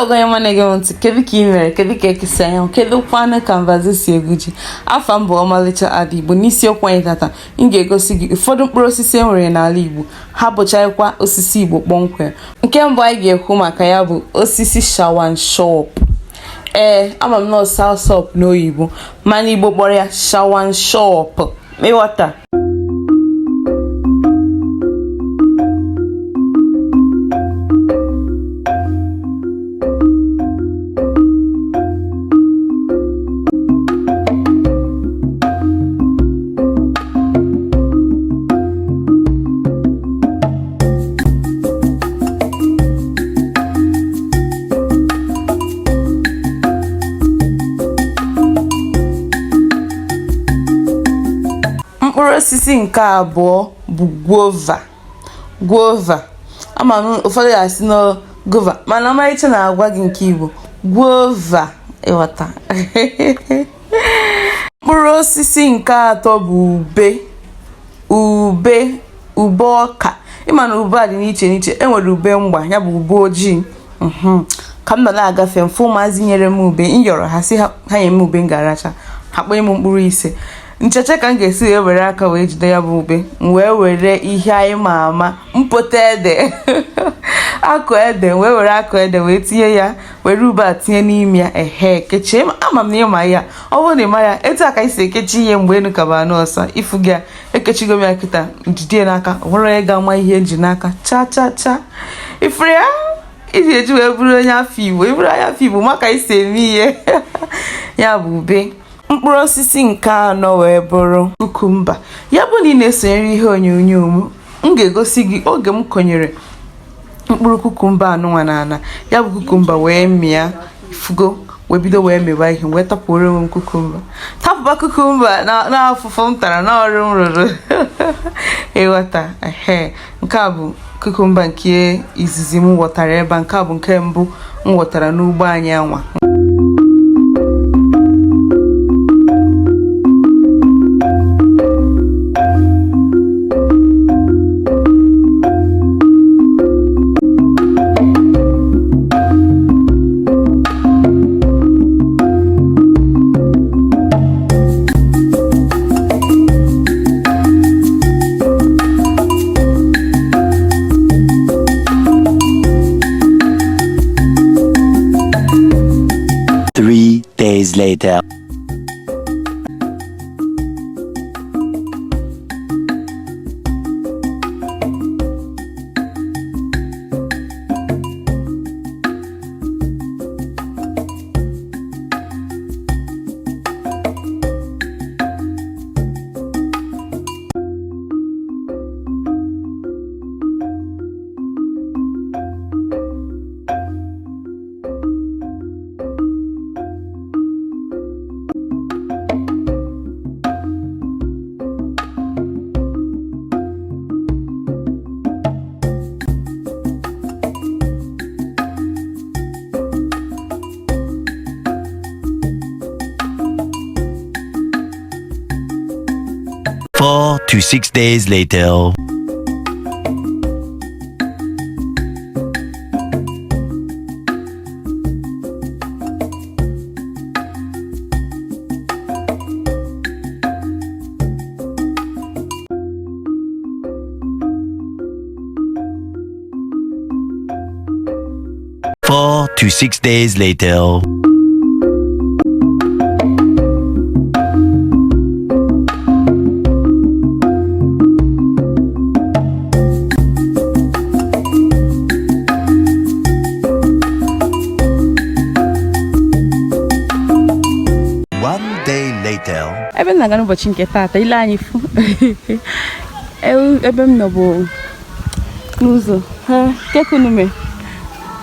going mana gị ntị kedu ka ị mere kedu ka ekesa ya kedu kwana kanvazi si eguji afa mbụ ọmalịcha ada Igbo n'isiokwu anyị tata m ga-egosi gị ụfọdụ mkpụrụ osisi e nwere n'ala Igbo ha bụchaikwa osisi Igbo kpọmkwem nke mbụ anyị ga-ekwu maka ya bụ osisi shawanshop ama m na soursop n'oyibo mana Igbo kpọrọ ya shawanshop ịghọta. Mkpụrụ osisi nke abụọ bụ guava ama m ụfọdụ ga-asị na guava mana ọmarịcha na-agwa gị nke Igbo guava ịghọta. Mkpụrụ osisi nke atọ bụ ube ọka. Ịma na ube a dị n'iche enwere ube mgba ya bụ ube ojii. Ka m nọ na-agafe mfe ụmụazị nyere m ube nyọrọ ha si ha nye m ube m ga-aracha ha kpọnye m mkpụrụ ise ncheche ka m ga-esi were aka wee jide ya bụ ube wee were ihe anyị ma ama mpote ede akụ ede were akụ ede wee tinye ya were ube a tinye n'ime ya kechie ama m na ịma ya ọ bụrụ na ịma ya etu aka isi ekechi ihe mgbe enu kaba n'ọsa ifu gị ekechigo m ya kịta njide n'aka nwere onye ga-ama ihe nji n'aka cha ifuru ya iji eji wee bụrụ onye afọ Igbo ịbụrụ onye afọ Igbo maka isi eme ihe ya bụ ube. Mkpụrụ osisi nke anọ wee bụrụ kukumba. Ya bụ na ị na-esonyere ihe onyonyo m ga-egosi gị oge m konyere mkpụrụ kukumba anụnwa n'ala ya bụ kukumba wee mịa fugo wee bido wee mewa ihe wee tapụrụ onwe m kukumba tapụba kukumba na afụfụ m tara na ọrụ m rụrụ ịghọta. Nke a bụ kukumba nke izizi m ghọtara ebe nke a bụ nke mbụ m ghọtara n'ugbo anyị anwa. Days later. Four to 6 days later. Four to 6 days later. Ebe m na-aga n'ụbọchị nke taata ile anyị fụ ebe m nọ bụ n'ụzọ kekunume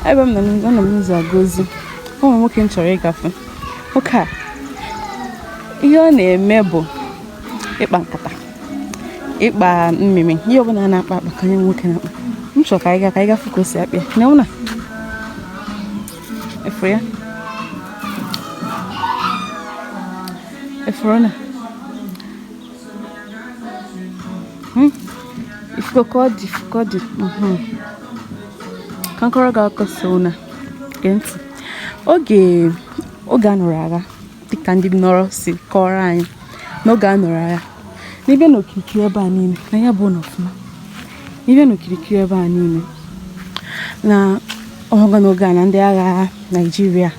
ebe m nọ n'ụzọ Agozi ụmụ nwoke m chọrọ ịgafe nwoke a ihe ọ na-eme bụ ịkpa nkata ịkpa mmiri ihe ọbụla na-akpa ka onye nwoke na-akpa m chọrọ ka anyị gafe ka o si akpịa na ụna efuru ifukodi kankoro ga akosona genti oge a nụrụ agha dịka ndị nọrọ si kọrọ anyị n'oge a nụrụ agha n'ebe n'okirikiri ebe a niile na ya bụ n'ọfụma n'ebe n'okirikiri ebe a niile na ọhụga n'oge a na ndị agha Naịjirịa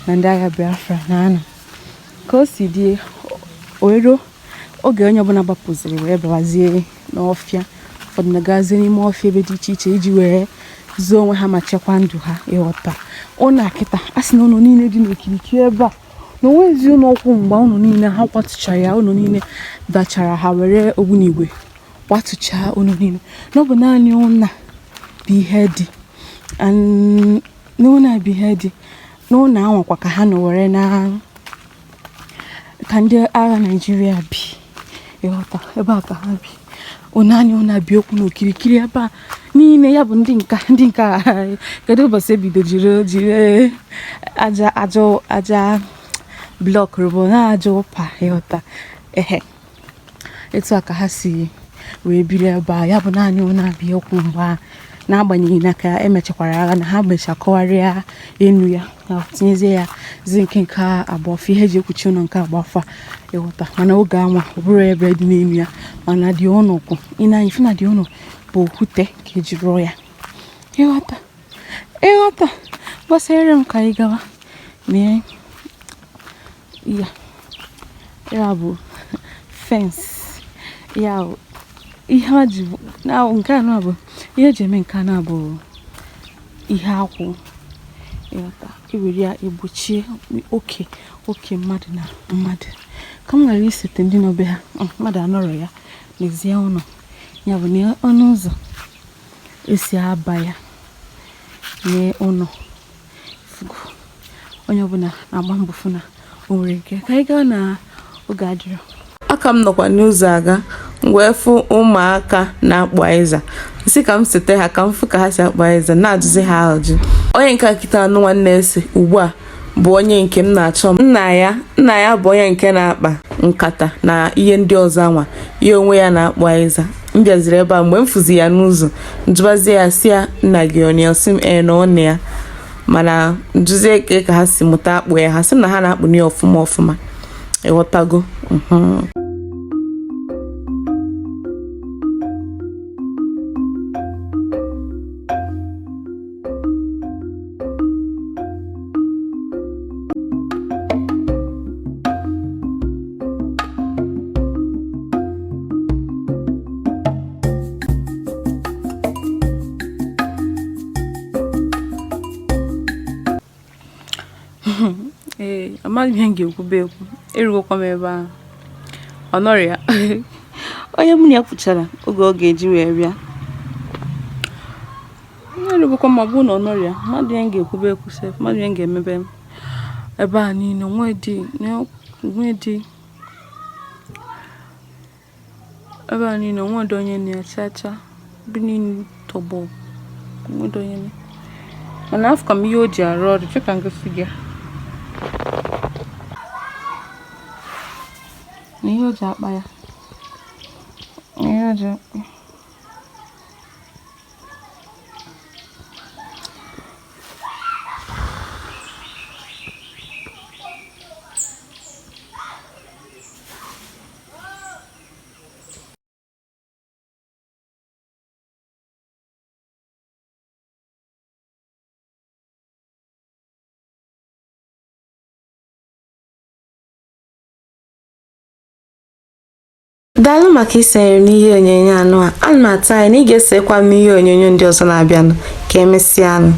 na ndị agha Biafra na-anọ ka o si dị oero oge onye ọbụla gbapụziri wee bawazie n'ọfịa ụfọdụ na-agazie n'ime ọfịa ebe dị iche iche iji wee zuo onwe ha ma chekwaa ndụ ha ịghọta ụlọ akịta a sị na ụlọ niile dị n'okirikiri ebe a na onwezi ụlọ ọkwụ mgbe ụlọ niile ha kwatụchara ya ụlọ niile dachara ha were ogbunigwe kwatụchaa ụlọ niile na ọ bụ naanị ụlọ bụ ihe dị n'ụlọ bụ ihe dị n'ụlọ anwakwa ka ha nọ were na ka ndị agha Naịjirịa bi ịghọta ebe a ka ha bi naanị ụlọ bi okwu n'okirikiri ebe a niile ya bụ ndị nka kedu ụbọchị ebido jiri aja blọk rụbọ na aja ụpa ịghọta etu a ka ha si wee biri ebe a ya bụ naanị ụlọ abịa okwu mgbe a n'agbanyeghị na ka emechakwara agha na ha mechakọwarịa enu ya tinyezie ya zi nke agbafa ihe eji ekwuchi ụlọ nke agbafa ịghọta mana oge anwa ọ bụrụ ebe dị n'elu ya mana dị ụlọ kwụ ị na-anya ife na dị ụlọ bụ okwute ka eji rụọ ya ịghọta gbasara m ka anyị gawa mee ya bụ fensị ya ihe a ji na nke a bụ ihe eji eme nke a bụ ihe akwụ ịghọta iwere ya egbochie oke mmadụ na mmadụ ka m ghara isete ndị n'obe ha mmadụ anọrọ ya n'ezie ụlọ ya bụ na ọnụ ụzọ esi aba ya nye ụlọ onye ọbụla na-agba mbọ fụ na o nwere nke ka anyị gaa na oge adịrọ aka m nọkwa n'ụzọ aga wee fụ ụmụaka na-akpụ ịza isi ka m sete ha ka m fụ ka ha si akpụ ịza na-ajụzi ha ajụ onye nke akịta anụ nwanne ese ugbu a bụ onye nke m na-achọ nna ya bụ onye nke na-akpa nkata na ihe ndị ọzọ anwa ya onwe ya na-akpụ ịza m bịaziri ebe a mgbe m fụzi ya n'ụzọ njụbazie ya si ya nna gị onye ọsị m na ọ na ya mana njụzie ka ha si mụta akpụ ya ha sị m na ha na-akpụ ya ọfụma ịghọtago amaghị ihe m ga-ekwube ekwu erugokwa m ebe ahụ ọ nọrọ ya onye mụ na ya kwuchara oge ọ ga-eji wee bịa erugokwa ma ọ bụrụ na ọ nọrọ ya mmadụ ihe m ga-ekwube ekwu sef mmadụ ihe m ga-emebe ebe a niile ebe a niile onwedị onye na-achacha bi niile tọgbọ onwedị onye mana afọ ka m ihe o ji arụ ọrụ cheka ngosi gị na ihe o ji akpa ya ihe o ji akpa daalụ maka isonyere n'ihe onyonyo anụ a. Ana m atụ anya na ị ga-esekwa m n'ihe onyonyo ndị ọzọ na-abịanụ ka emesịa anụ.